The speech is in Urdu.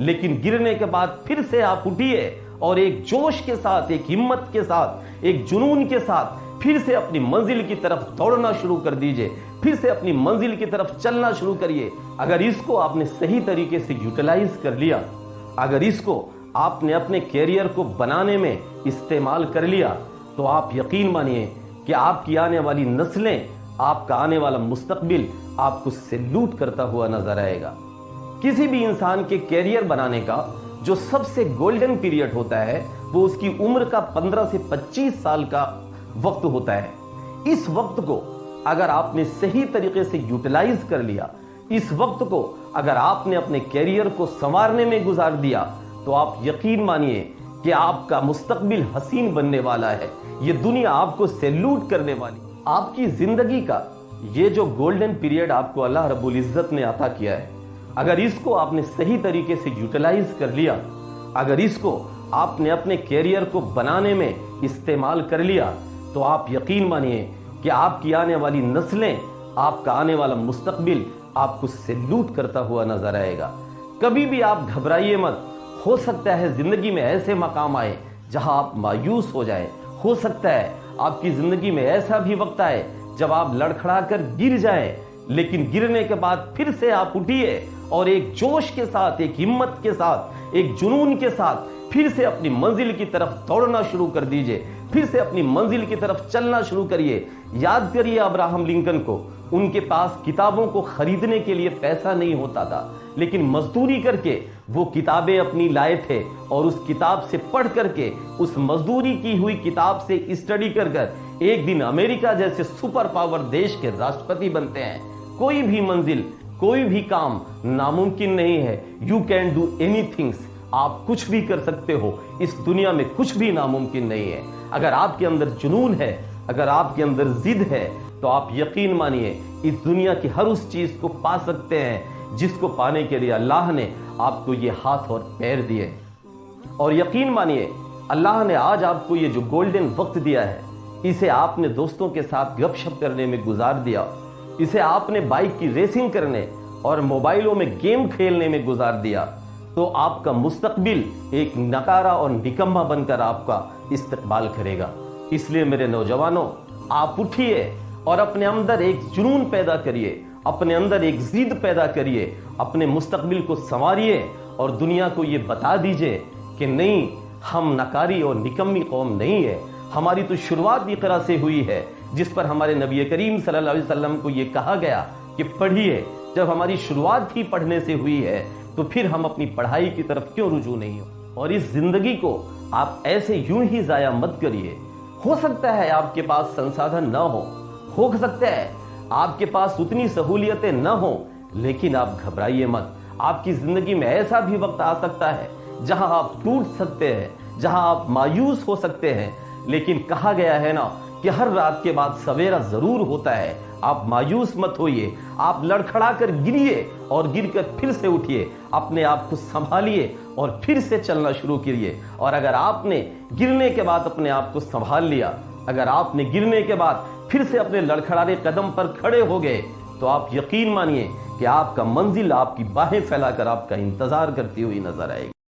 لیکن گرنے کے بعد پھر سے آپ اٹھیے اور ایک جوش کے ساتھ، ایک ہمت کے ساتھ، ایک جنون کے ساتھ پھر سے اپنی منزل کی طرف دوڑنا شروع کر دیجئے، پھر سے اپنی منزل کی طرف چلنا شروع کریے۔ اگر اس کو آپ نے صحیح طریقے سے یوٹیلائز کر لیا، اگر اس کو آپ نے اپنے کیریئر کو بنانے میں استعمال کر لیا، تو آپ یقین مانیے کہ آپ کی آنے والی نسلیں، آپ کا آنے والا مستقبل آپ کو سیلوٹ کرتا ہوا نظر آئے گا۔ کسی بھی انسان کے کیریئر بنانے کا جو سب سے گولڈن پیریڈ ہوتا ہے وہ اس کی عمر کا 15 سے 25 سال کا وقت ہوتا ہے۔ اس وقت کو اگر آپ نے صحیح طریقے سے یوٹیلائز کر لیا، اس وقت کو اگر آپ نے اپنے کیریئر کو سنوارنے میں گزار دیا، تو آپ یقین مانیے کہ آپ کا مستقبل حسین بننے والا ہے۔ یہ دنیا آپ کو سیلوٹ کرنے والی۔ آپ کی زندگی کا یہ جو گولڈن پیریڈ آپ کو اللہ رب العزت نے عطا کیا ہے، اگر اس کو آپ نے صحیح طریقے سے یوٹیلائز کر لیا، اگر اس کو آپ نے اپنے کیریئر کو بنانے میں استعمال کر لیا، تو آپ یقین مانیے کہ آپ کی آنے والی نسلیں، آپ کا آنے والا مستقبل آپ کو سیلوٹ کرتا ہوا نظر آئے گا۔ کبھی بھی آپ گھبرائیے مت۔ ہو سکتا ہے زندگی میں ایسے مقام آئے جہاں آپ مایوس ہو جائیں، ہو سکتا ہے آپ کی زندگی میں ایسا بھی وقت آئے جب آپ لڑکھڑا کر گر جائیں، لیکن گرنے کے بعد پھر سے آپ اٹھیے اور ایک جوش کے ساتھ، ایک ہمت کے ساتھ، ایک جنون کے ساتھ پھر سے اپنی منزل کی طرف دوڑنا شروع کر دیجئے، پھر سے اپنی منزل کی طرف چلنا شروع کریے۔ یاد کریے ابراہم لنکن کو، ان کے پاس کتابوں کو خریدنے کے لیے پیسہ نہیں ہوتا تھا، لیکن مزدوری کر کے وہ کتابیں اپنی لائے تھے، اور اس کتاب سے پڑھ کر کے، اس مزدوری کی ہوئی کتاب سے اسٹڈی کر کر ایک دن امریکہ جیسے سپر پاور دیش کے راشٹرپتی بنتے ہیں۔ کوئی بھی منزل، کوئی بھی کام ناممکن نہیں ہے۔ You can do any things, آپ کچھ بھی کر سکتے ہو، اس دنیا میں کچھ بھی ناممکن نہیں ہے۔ اگر آپ کے اندر جنون ہے، اگر آپ کے اندر ضد ہے، تو آپ یقین مانیے اس دنیا کی ہر اس چیز کو پا سکتے ہیں جس کو پانے کے لیے اللہ نے آپ کو یہ ہاتھ اور پیر دیے۔ اور یقین مانیے اللہ نے آج آپ کو یہ جو گولڈن وقت دیا ہے، اسے آپ نے دوستوں کے ساتھ گپ شپ کرنے میں گزار دیا، اسے آپ نے بائک کی ریسنگ کرنے اور موبائلوں میں گیم کھیلنے میں گزار دیا، تو آپ کا مستقبل ایک نکارا اور نکما بن کر آپ کا استقبال کرے گا۔ اس لیے میرے نوجوانوں، آپ اٹھیے اور اپنے اندر ایک جنون پیدا کریے، اپنے اندر ایک ضد پیدا کریے، اپنے مستقبل کو سنواریے اور دنیا کو یہ بتا دیجئے کہ نہیں، ہم نکاری اور نکمی قوم نہیں ہے۔ ہماری تو شروعات اقرا سے ہوئی ہے، جس پر ہمارے نبی کریم صلی اللہ علیہ وسلم کو یہ کہا گیا کہ پڑھیے۔ جب ہماری شروعات ہی پڑھنے سے ہوئی ہے، تو پھر ہم اپنی پڑھائی کی طرف کیوں رجوع نہیں ہو؟ اور اس زندگی کو آپ ایسے یوں ہی ضائع مت کریے۔ ہو سکتا ہے آپ کے پاس سنسادھن نہ ہو سکتا ہے آپ کے پاس اتنی سہولیتیں نہ ہوں، لیکن آپ گھبرائیے مت۔ آپ کی زندگی میں ایسا بھی وقت آ سکتا ہے جہاں آپ ٹوٹ سکتے ہیں، جہاں آپ مایوس ہو سکتے ہیں، لیکن کہا گیا ہے نا کہ ہر رات کے بعد سویرا ضرور ہوتا ہے۔ آپ مایوس مت ہوئیے، آپ لڑکھڑا کر گریے اور گر کر پھر سے اٹھیے، اپنے آپ کو سنبھالیے اور پھر سے چلنا شروع کیجیے۔ اور اگر آپ نے گرنے کے بعد اپنے آپ کو سنبھال لیا، اگر آپ نے گرنے کے بعد پھر سے اپنے لڑکھڑانے قدم پر کھڑے ہو گئے، تو آپ یقین مانیے کہ آپ کا منزل آپ کی باہیں پھیلا کر آپ کا انتظار کرتی ہوئی نظر آئے گی۔